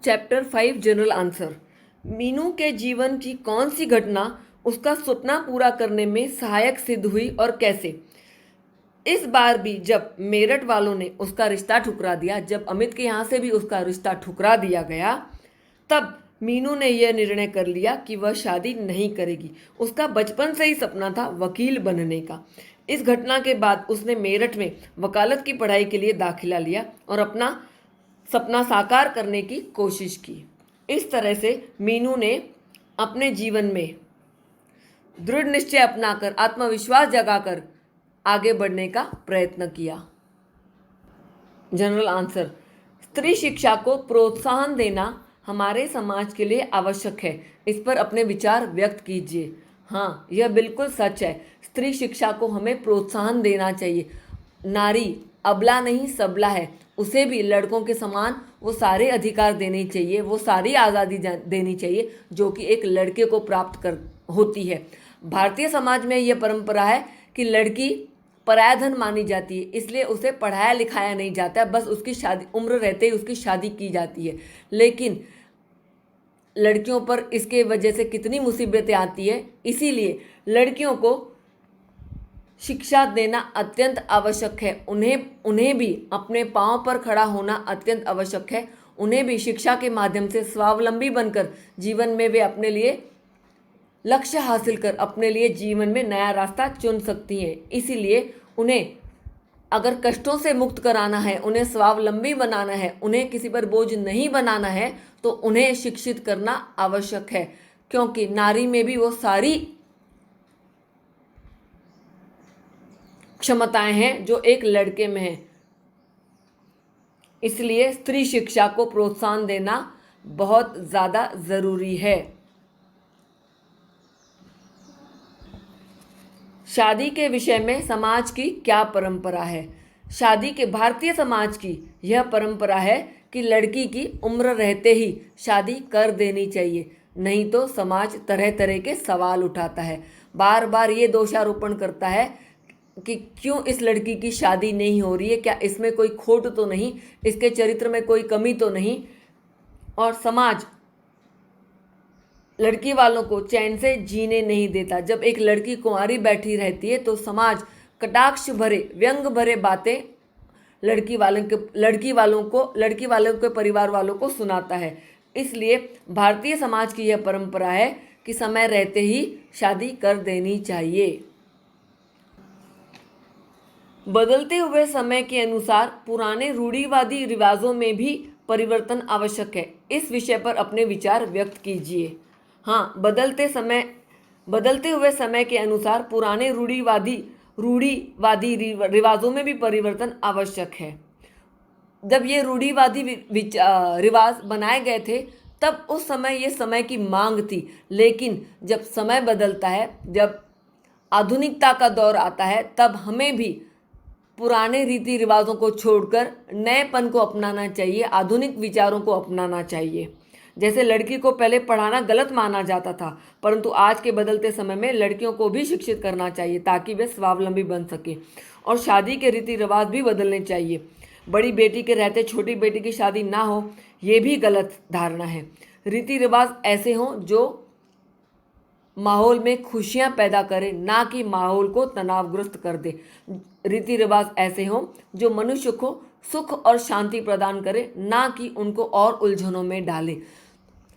Chapter 5 general answer. Meenu के जीवन की कौन सी घटना उसका सपना पूरा करने में सहायक सिद्ध हुई और कैसे? इस बार भी जब मेरठ वालों ने उसका रिश्ता ठुकरा दिया, जब अमित के यहाँ से भी उसका रिश्ता ठुकरा दिया गया, तब मीनू ने यह निर्णय कर लिया कि वह शादी नहीं करेगी। उसका बचपन से ही सपना था वकील बनने का। इस घटना के बाद उसने मेरठ में वकालत की पढ़ाई के लिए दाखिला लिया और अपना सपना साकार करने की कोशिश की। इस तरह से मीनू ने अपने जीवन में दृढ़ निश्चय अपनाकर, आत्मविश्वास जगाकर आगे बढ़ने का प्रयत्न किया। General answer. स्त्री शिक्षा को प्रोत्साहन देना हमारे समाज के लिए आवश्यक है। इस पर अपने विचार व्यक्त कीजिए। हाँ, यह बिल्कुल सच है। स्त्री शिक्षा को हमें प्रोत्साहन देना चाहिए। नारी अबला नहीं सबला है, उसे भी लड़कों के समान वो सारे अधिकार देने चाहिए, वो सारी आज़ादी देनी चाहिए जो कि एक लड़के को प्राप्त कर होती है। भारतीय समाज में यह परंपरा है कि लड़की पराया धन मानी जाती है, इसलिए उसे पढ़ाया लिखाया नहीं जाता है, बस उसकी शादी उम्र रहते ही उसकी शादी की जाती है। लेकिन लड़कियों पर इसके वजह से कितनी मुसीबतें आती है, इसीलिए लड़कियों को शिक्षा देना अत्यंत आवश्यक है। उन्हें भी अपने पांव पर खड़ा होना अत्यंत आवश्यक है। उन्हें भी शिक्षा के माध्यम से स्वावलंबी बनकर जीवन में वे अपने लिए लक्ष्य हासिल कर अपने लिए जीवन में नया रास्ता चुन सकती हैं। इसीलिए उन्हें अगर कष्टों से मुक्त कराना है, उन्हें स्वावलंबी बनाना है, उन्हें किसी पर बोझ नहीं बनाना है, तो उन्हें शिक्षित करना आवश्यक है, क्योंकि नारी में भी वो सारी क्षमताएं हैं जो एक लड़के में हैं। इसलिए स्त्री शिक्षा को प्रोत्साहन देना बहुत ज़्यादा ज़रूरी है। शादी के विषय में समाज की क्या परंपरा है? शादी के भारतीय समाज की यह परंपरा है कि लड़की की उम्र रहते ही शादी कर देनी चाहिए, नहीं तो समाज तरह तरह के सवाल उठाता है। बार बार ये दोषारोपण करता है कि क्यों इस लड़की की शादी नहीं हो रही है, क्या इसमें कोई खोट तो नहीं, इसके चरित्र में कोई कमी तो नहीं। और समाज लड़की वालों को चैन से जीने नहीं देता। जब एक लड़की कुंवारी बैठी रहती है तो समाज कटाक्ष भरे, व्यंग भरे बातें लड़की वालों के परिवार वालों को सुनाता है। इसलिए भारतीय समाज की यह परंपरा है कि समय रहते ही शादी कर देनी चाहिए। बदलते हुए समय के अनुसार पुराने रूढ़िवादी रिवाजों में भी परिवर्तन आवश्यक है। इस विषय पर अपने विचार व्यक्त कीजिए। हाँ, बदलते हुए समय के अनुसार पुराने रूढ़िवादी रिवाजों में भी परिवर्तन आवश्यक है। जब ये रूढ़िवादी रिवाज बनाए गए थे तब उस समय ये समय की मांग थी, लेकिन जब समय बदलता है, जब आधुनिकता का दौर आता है, तब हमें भी पुराने रीति रिवाजों को छोड़कर नएपन को अपनाना चाहिए, आधुनिक विचारों को अपनाना चाहिए। जैसे लड़की को पहले पढ़ाना गलत माना जाता था, परंतु आज के बदलते समय में लड़कियों को भी शिक्षित करना चाहिए ताकि वे स्वावलंबी बन सके। और शादी के रीति रिवाज भी बदलने चाहिए। बड़ी बेटी के रहते छोटी बेटी की शादी ना हो, ये भी गलत धारणा है। रीति रिवाज ऐसे हों जो माहौल में खुशियां पैदा करे, ना कि माहौल को तनावग्रस्त कर दे। रीति रिवाज ऐसे हों जो मनुष्य को सुख और शांति प्रदान करे, ना कि उनको और उलझनों में डाले।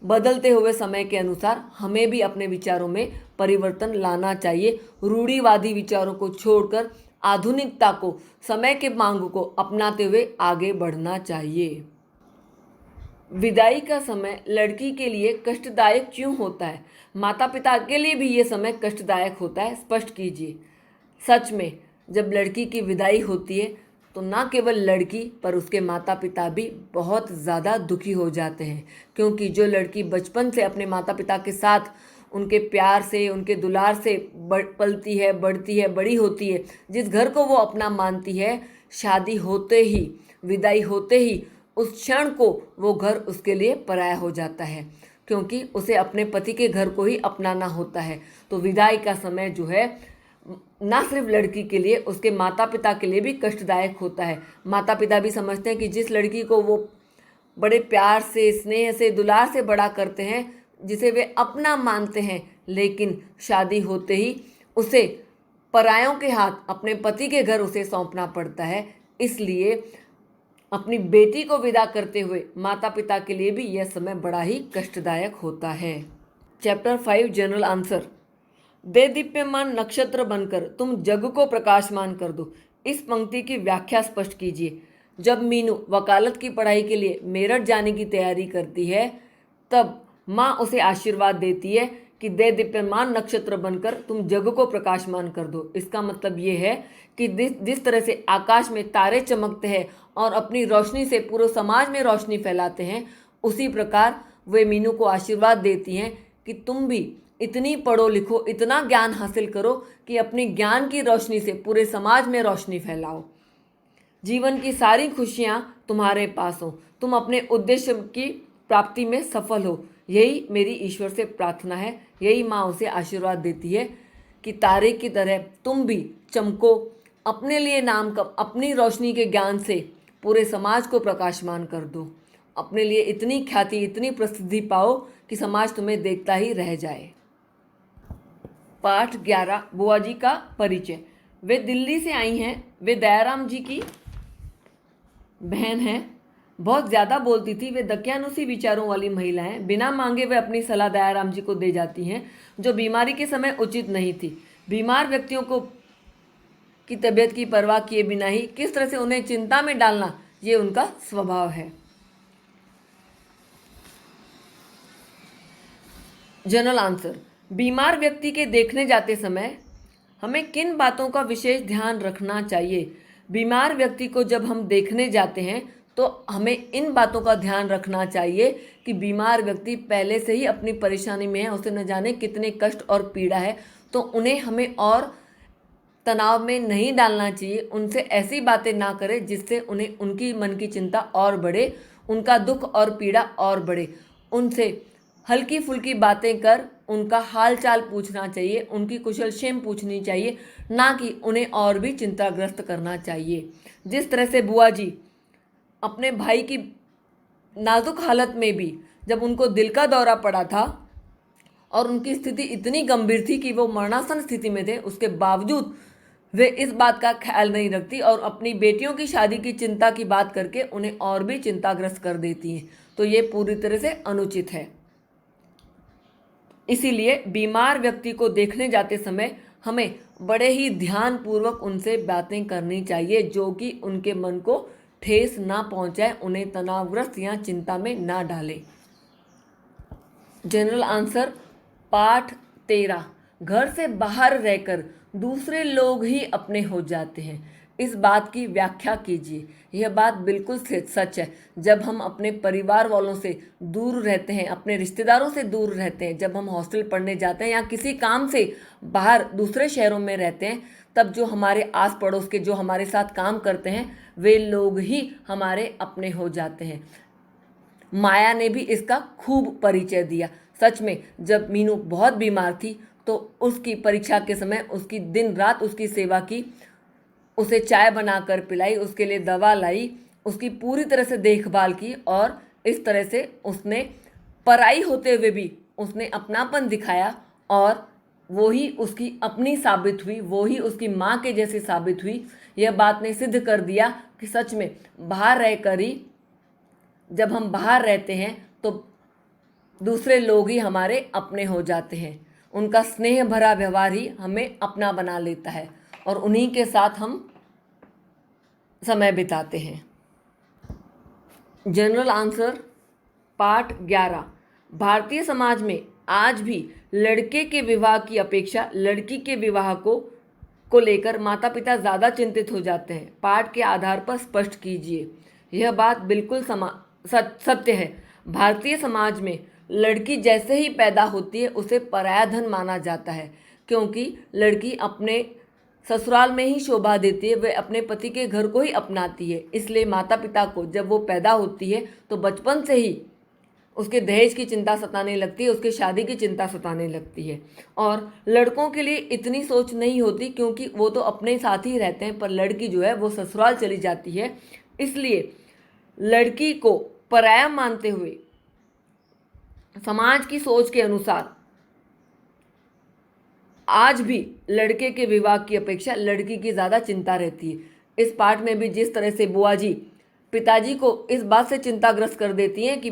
बदलते हुए समय के अनुसार हमें भी अपने विचारों में परिवर्तन लाना चाहिए। रूढ़िवादी विचारों को छोड़कर आधुनिकता को, समय के मांग को अपनाते हुए आगे बढ़ना चाहिए। विदाई का समय लड़की के लिए कष्टदायक क्यों होता है? माता पिता के लिए भी ये समय कष्टदायक होता है, स्पष्ट कीजिए। सच में जब लड़की की विदाई होती है तो ना केवल लड़की पर उसके माता पिता भी बहुत ज़्यादा दुखी हो जाते हैं, क्योंकि जो लड़की बचपन से अपने माता पिता के साथ उनके प्यार से, उनके दुलार से पलती है, बढ़ती है, बड़ी होती है, जिस घर को वो अपना मानती है, शादी होते ही, विदाई होते ही उस क्षण को वो घर उसके लिए पराया हो जाता है, क्योंकि उसे अपने पति के घर को ही अपनाना होता है। तो विदाई का समय जो है ना सिर्फ लड़की के लिए, उसके माता पिता के लिए भी कष्टदायक होता है। माता पिता भी समझते हैं कि जिस लड़की को वो बड़े प्यार से, स्नेह से, दुलार से बड़ा करते हैं, जिसे वे अपना मानते हैं, लेकिन शादी होते ही उसे परायों के हाथ, अपने पति के घर उसे सौंपना पड़ता है। इसलिए अपनी बेटी को विदा करते हुए माता पिता के लिए भी यह समय बड़ा ही कष्टदायक होता है। Chapter 5 general answer. दे दीप्यमान नक्षत्र बनकर तुम जग को प्रकाशमान कर दो। इस पंक्ति की व्याख्या स्पष्ट कीजिए। जब मीनू वकालत की पढ़ाई के लिए मेरठ जाने की तैयारी करती है, तब माँ उसे आशीर्वाद देती है कि दे दीप्यमान नक्षत्र बनकर तुम जग को प्रकाशमान कर दो। इसका मतलब ये है कि जिस तरह से आकाश में तारे चमकते हैं और अपनी रोशनी से पूरे समाज में रोशनी फैलाते हैं, उसी प्रकार वे मीनू को आशीर्वाद देती हैं कि तुम भी इतनी पढ़ो लिखो, इतना ज्ञान हासिल करो कि अपनी ज्ञान की रोशनी से पूरे समाज में रोशनी फैलाओ। जीवन की सारी खुशियाँ तुम्हारे पास हो, तुम अपने उद्देश्य की प्राप्ति में सफल हो, यही मेरी ईश्वर से प्रार्थना है। यही माँ उसे आशीर्वाद देती है कि तारे की तरह तुम भी चमको, अपने लिए नाम का, अपनी रोशनी के ज्ञान से पूरे समाज को प्रकाशमान कर दो, अपने लिए इतनी ख्याति, इतनी प्रसिद्धि पाओ कि समाज तुम्हें देखता ही रह जाए। पाठ 11 बुआ जी का परिचय। वे दिल्ली से आई हैं। वे दयाराम जी की बहन हैं। बहुत ज़्यादा बोलती थी। वे दकियानुसी विचारों वाली महिला हैं। बिना मांगे वे अपनी सलाह दयाराम जी को दे जाती हैं, जो बीमारी के समय उचित नहीं थी। बीमार व्यक्तियों को की तबीयत की परवाह किए बिना ही किस तरह से उन्हें चिंता में डालना, ये उनका स्वभाव है। General answer. बीमार व्यक्ति के देखने जाते समय हमें किन बातों का विशेष ध्यान रखना चाहिए? बीमार व्यक्ति को जब हम देखने जाते हैं तो हमें इन बातों का ध्यान रखना चाहिए कि बीमार व्यक्ति पहले से ही अपनी परेशानी में है, उसे न जाने कितने कष्ट और पीड़ा है, तो उन्हें हमें और तनाव में नहीं डालना चाहिए। उनसे ऐसी बातें ना करें जिससे उन्हें उनकी मन की चिंता और बढ़े, उनका दुख और पीड़ा और बढ़े। उनसे हल्की फुल्की बातें कर उनका हाल चाल पूछना चाहिए, उनकी कुशल क्षेम पूछनी चाहिए, ना कि उन्हें और भी चिंताग्रस्त करना चाहिए। जिस तरह से बुआ जी अपने भाई की नाजुक हालत में भी, जब उनको दिल का दौरा पड़ा था और उनकी स्थिति इतनी गंभीर थी कि वो मरणासन स्थिति में थे, उसके बावजूद वे इस बात का ख्याल नहीं रखती और अपनी बेटियों की शादी की चिंता की बात करके उन्हें और भी चिंताग्रस्त कर देती हैं, तो ये पूरी तरह से अनुचित है। इसीलिए बीमार व्यक्ति को देखने जाते समय हमें बड़े ही ध्यानपूर्वक उनसे बातें करनी चाहिए, जो कि उनके मन को ठेस ना पहुंचाए, उन्हें तनावग्रस्त या चिंता में ना डाले। General answer. पाठ 13। घर से बाहर रहकर दूसरे लोग ही अपने हो जाते हैं। इस बात की व्याख्या कीजिए। यह बात बिल्कुल सच है। जब हम अपने परिवार वालों से दूर रहते हैं, अपने रिश्तेदारों से दूर रहते हैं, जब हम हॉस्टल पढ़ने जाते हैं या किसी काम से बाहर दूसरे शहरों में रहते हैं, तब जो हमारे आस पड़ोस के जो हमारे साथ काम करते हैं, वे लोग ही हमारे अपने हो जाते हैं। माया ने भी इसका खूब परिचय दिया। सच में जब मीनू बहुत बीमार थी तो उसकी परीक्षा के समय उसकी दिन रात उसकी सेवा की, उसे चाय बनाकर पिलाई, उसके लिए दवा लाई, उसकी पूरी तरह से देखभाल की और इस तरह से उसने पराई होते हुए भी उसने अपनापन दिखाया और वो ही उसकी अपनी साबित हुई, वो ही उसकी माँ के जैसी साबित हुई। यह बात ने सिद्ध कर दिया कि सच में बाहर रहकर ही, जब हम बाहर रहते हैं तो दूसरे लोग ही हमारे अपने हो जाते हैं। उनका स्नेह भरा व्यवहार ही हमें अपना बना लेता है और उन्हीं के साथ हम समय बिताते हैं। General answer. पाठ 11। भारतीय समाज में आज भी लड़के के विवाह की अपेक्षा लड़की के विवाह को लेकर माता पिता ज़्यादा चिंतित हो जाते हैं। पाठ के आधार पर स्पष्ट कीजिए। यह बात बिल्कुल सत्य है। भारतीय समाज में लड़की जैसे ही पैदा होती है उसे पराया धन माना जाता है, क्योंकि लड़की अपने ससुराल में ही शोभा देती है, वह अपने पति के घर को ही अपनाती है। इसलिए माता पिता को जब वो पैदा होती है तो बचपन से ही उसके दहेज की चिंता सताने लगती है, उसके शादी की चिंता सताने लगती है। और लड़कों के लिए इतनी सोच नहीं होती, क्योंकि वो तो अपने साथ ही रहते हैं, पर लड़की जो है वो ससुराल चली जाती है। इसलिए लड़की को पराया मानते हुए समाज की सोच के अनुसार आज भी लड़के के विवाह की अपेक्षा लड़की की ज़्यादा चिंता रहती है। इस पाठ में भी जिस तरह से बुआ जी पिताजी को इस बात से चिंताग्रस्त कर देती हैं कि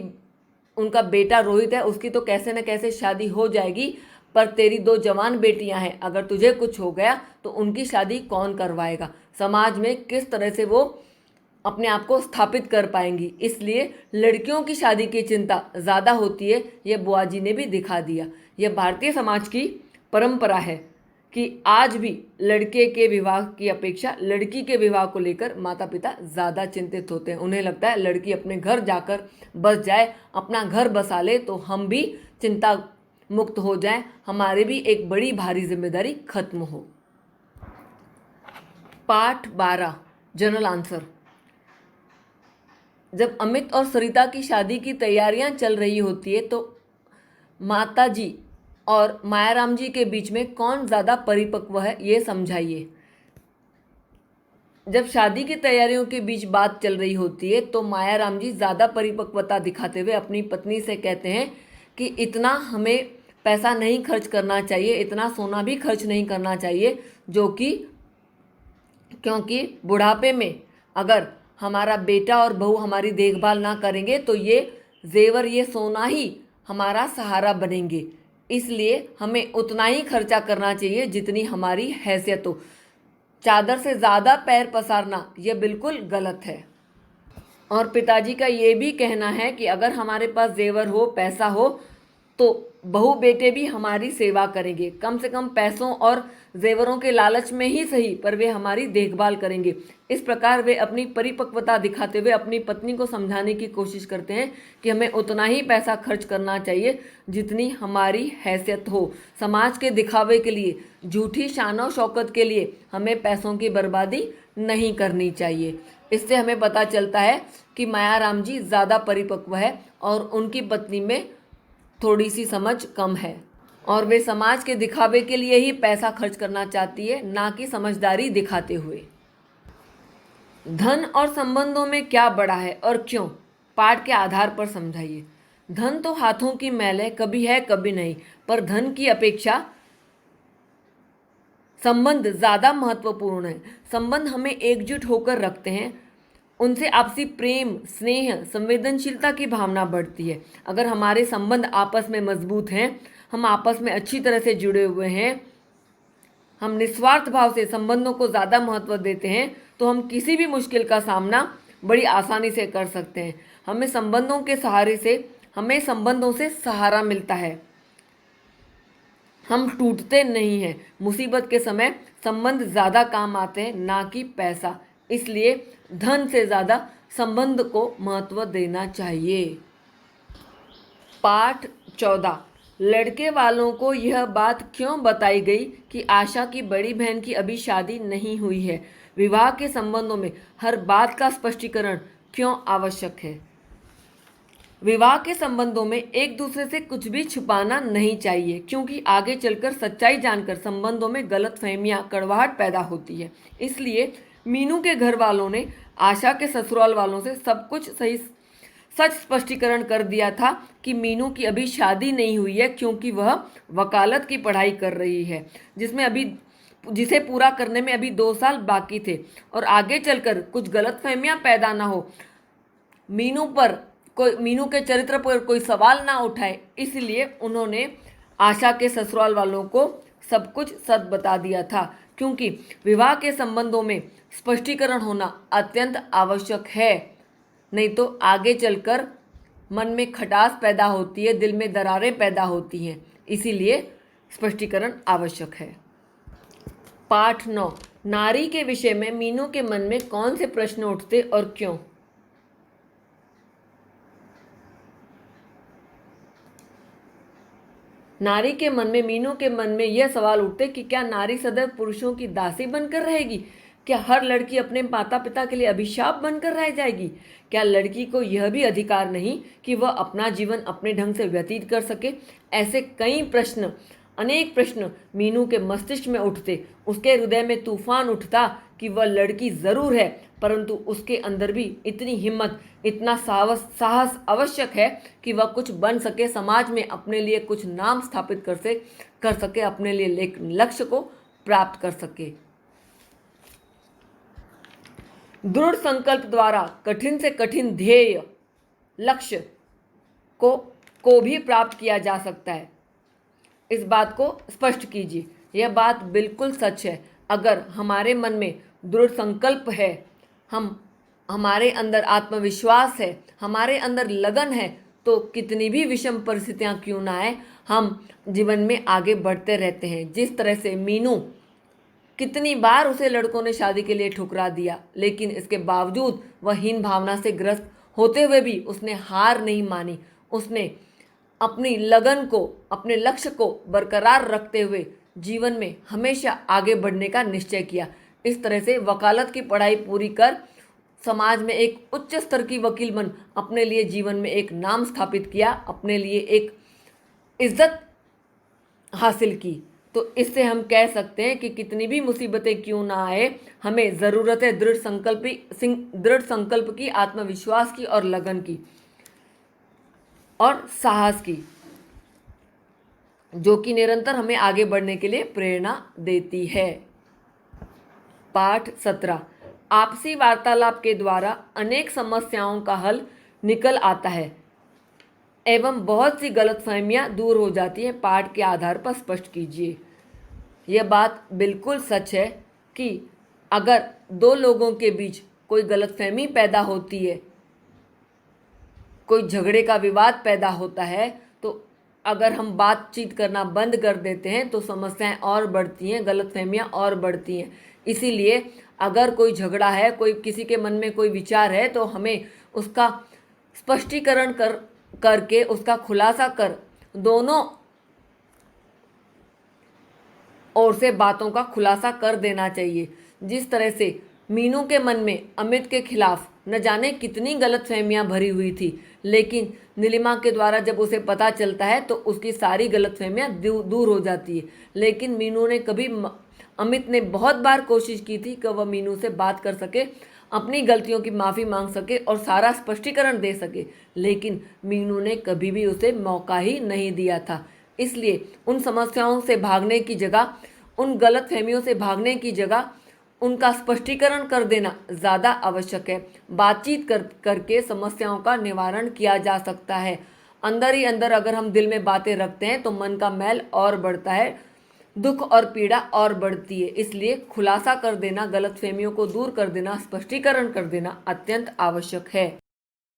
उनका बेटा रोहित है, उसकी तो कैसे न कैसे शादी हो जाएगी, पर तेरी 2 जवान बेटियां हैं, अगर तुझे कुछ हो गया तो उनकी शादी कौन करवाएगा, समाज में किस तरह से वो अपने आप को स्थापित कर पाएंगी। इसलिए लड़कियों की शादी की चिंता ज़्यादा होती है। ये बुआ जी ने भी दिखा दिया। यह भारतीय समाज की परंपरा है कि आज भी लड़के के विवाह की अपेक्षा लड़की के विवाह को लेकर माता पिता ज़्यादा चिंतित होते हैं। उन्हें लगता है लड़की अपने घर जाकर बस जाए, अपना घर बसा ले तो हम भी चिंता मुक्त हो जाएं, हमारे भी एक बड़ी भारी जिम्मेदारी खत्म हो। पाठ 12 जनरल आंसर। जब अमित और सरिता की शादी की तैयारियां चल रही होती है तो माता जी और मायाराम जी के बीच में कौन ज़्यादा परिपक्व है, ये समझाइए। जब शादी की तैयारियों के बीच बात चल रही होती है तो मायाराम जी ज़्यादा परिपक्वता दिखाते हुए अपनी पत्नी से कहते हैं कि इतना हमें पैसा नहीं खर्च करना चाहिए, इतना सोना भी खर्च नहीं करना चाहिए, जो कि क्योंकि बुढ़ापे में अगर हमारा बेटा और बहू हमारी देखभाल ना करेंगे तो ये जेवर, ये सोना ही हमारा सहारा बनेंगे। इसलिए हमें उतना ही खर्चा करना चाहिए जितनी हमारी हैसियत हो। चादर से ज़्यादा पैर पसारना यह बिल्कुल गलत है। और पिताजी का ये भी कहना है कि अगर हमारे पास जेवर हो, पैसा हो, तो बहू बेटे भी हमारी सेवा करेंगे। कम से कम पैसों और जेवरों के लालच में ही सही, पर वे हमारी देखभाल करेंगे। इस प्रकार वे अपनी परिपक्वता दिखाते हुए अपनी पत्नी को समझाने की कोशिश करते हैं कि हमें उतना ही पैसा खर्च करना चाहिए जितनी हमारी हैसियत हो। समाज के दिखावे के लिए, झूठी शान और शौकत के लिए हमें पैसों की बर्बादी नहीं करनी चाहिए। इससे हमें पता चलता है कि मायाराम जी ज़्यादा परिपक्व है और उनकी पत्नी में थोड़ी सी समझ कम है, और वे समाज के दिखावे के लिए ही पैसा खर्च करना चाहती है, ना कि समझदारी दिखाते हुए। धन और संबंधों में क्या बड़ा है और क्यों, पाठ के आधार पर समझाइए। धन तो हाथों की मैल है, कभी है कभी नहीं, पर धन की अपेक्षा संबंध ज़्यादा महत्वपूर्ण है। संबंध हमें एकजुट होकर रखते हैं, उनसे आपसी प्रेम, स्नेह, संवेदनशीलता की भावना बढ़ती है। अगर हमारे संबंध आपस में मजबूत हैं, हम आपस में अच्छी तरह से जुड़े हुए हैं, हम निस्वार्थ भाव से संबंधों को ज़्यादा महत्व देते हैं, तो हम किसी भी मुश्किल का सामना बड़ी आसानी से कर सकते हैं। हमें संबंधों से सहारा मिलता है, हम टूटते नहीं हैं। मुसीबत के समय संबंध ज़्यादा काम आते हैं, ना कि पैसा। इसलिए धन से ज़्यादा संबंध को महत्व देना चाहिए। पाठ 14 लड़के वालों को यह बात क्यों बताई गई कि आशा की बड़ी बहन की अभी शादी नहीं हुई है। विवाह के संबंधों में हर बात का स्पष्टीकरण क्यों आवश्यक है। विवाह के संबंधों में एक दूसरे से कुछ भी छुपाना नहीं चाहिए, क्योंकि आगे चलकर सच्चाई जानकर संबंधों में गलतफहमियां, कड़वाहट पैदा होती है। इसलिए मीनू के घर वालों ने आशा के ससुराल वालों से सब कुछ सच स्पष्टीकरण कर दिया था कि मीनू की अभी शादी नहीं हुई है, क्योंकि वह वकालत की पढ़ाई कर रही है, जिसे पूरा करने में अभी 2 साल बाकी थे, और आगे चलकर कुछ गलतफहमियां पैदा ना हो, मीनू के चरित्र पर कोई सवाल ना उठाए, इसलिए उन्होंने आशा के ससुराल वालों को सब कुछ सच बता दिया था। क्योंकि विवाह के संबंधों में स्पष्टीकरण होना अत्यंत आवश्यक है, नहीं तो आगे चलकर मन में खटास पैदा होती है, दिल में दरारें पैदा होती हैं। इसीलिए स्पष्टीकरण आवश्यक है। पाठ 9 नारी के विषय में मीनू के मन में कौन से प्रश्न उठते और क्यों। नारी के मन में, मीनू के मन में यह सवाल उठते कि क्या नारी सदैव पुरुषों की दासी बनकर रहेगी? क्या हर लड़की अपने माता पिता के लिए अभिशाप बनकर रह जाएगी? क्या लड़की को यह भी अधिकार नहीं कि वह अपना जीवन अपने ढंग से व्यतीत कर सके? ऐसे अनेक प्रश्न मीनू के मस्तिष्क में उठते। उसके हृदय में तूफान उठता कि वह लड़की ज़रूर है, परंतु उसके अंदर भी इतनी हिम्मत, इतना साहस आवश्यक है कि वह कुछ बन सके, समाज में अपने लिए कुछ नाम स्थापित कर सके, अपने लिए एक लक्ष्य को प्राप्त कर सके। दृढ़ संकल्प द्वारा कठिन से कठिन ध्येय लक्ष्य को भी प्राप्त किया जा सकता है। इस बात को स्पष्ट कीजिए। यह बात बिल्कुल सच है। अगर हमारे मन में दृढ़ संकल्प है, हमारे अंदर आत्मविश्वास है, हमारे अंदर लगन है, तो कितनी भी विषम परिस्थितियां क्यों ना आए, हम जीवन में आगे बढ़ते रहते हैं। जिस तरह से मीनू, कितनी बार उसे लड़कों ने शादी के लिए ठुकरा दिया, लेकिन इसके बावजूद वह हीन भावना से ग्रस्त होते हुए भी उसने हार नहीं मानी। उसने अपनी लगन को, अपने लक्ष्य को बरकरार रखते हुए जीवन में हमेशा आगे बढ़ने का निश्चय किया। इस तरह से वकालत की पढ़ाई पूरी कर समाज में एक उच्च स्तर की वकील बन अपने लिए जीवन में एक नाम स्थापित किया, अपने लिए एक इज्जत हासिल की। तो इससे हम कह सकते हैं कि कितनी भी मुसीबतें क्यों ना आए, हमें ज़रूरत है दृढ़ संकल्प की, आत्मविश्वास की और लगन की और साहस की, जो कि निरंतर हमें आगे बढ़ने के लिए प्रेरणा देती है। पाठ 17। आपसी वार्तालाप के द्वारा अनेक समस्याओं का हल निकल आता है एवं बहुत सी गलतफहमियां दूर हो जाती हैं। पाठ के आधार पर स्पष्ट कीजिए। यह बात बिल्कुल सच है कि अगर दो लोगों के बीच कोई गलतफहमी पैदा होती है, कोई झगड़े का विवाद पैदा होता है, तो अगर हम बातचीत करना बंद कर देते हैं तो समस्याएं और बढ़ती हैं, गलतफहमियां और बढ़ती हैं। इसीलिए अगर कोई झगड़ा है, कोई किसी के मन में कोई विचार है, तो हमें उसका स्पष्टीकरण करके उसका खुलासा कर दोनों ओर से बातों का खुलासा कर देना चाहिए। जिस तरह से मीनू के मन में अमित के खिलाफ न जाने कितनी गलतफहमियां भरी हुई थी, लेकिन नीलिमा के द्वारा जब उसे पता चलता है तो उसकी सारी गलतफहमियां दूर हो जाती है। लेकिन मीनू ने अमित ने बहुत बार कोशिश की थी कि वह मीनू से बात कर सके, अपनी गलतियों की माफ़ी मांग सके और सारा स्पष्टीकरण दे सके, लेकिन मीनू ने कभी भी उसे मौका ही नहीं दिया था। इसलिए उन समस्याओं से भागने की जगह, उन गलतफहमियों से भागने की जगह उनका स्पष्टीकरण कर देना ज़्यादा आवश्यक है। बातचीत करके समस्याओं का निवारण किया जा सकता है। अंदर ही अंदर अगर हम दिल में बातें रखते हैं तो मन का मैल और बढ़ता है, दुख और पीड़ा और बढ़ती है। इसलिए खुलासा कर देना, गलतफहमियों को दूर कर देना, स्पष्टीकरण कर देना अत्यंत आवश्यक है।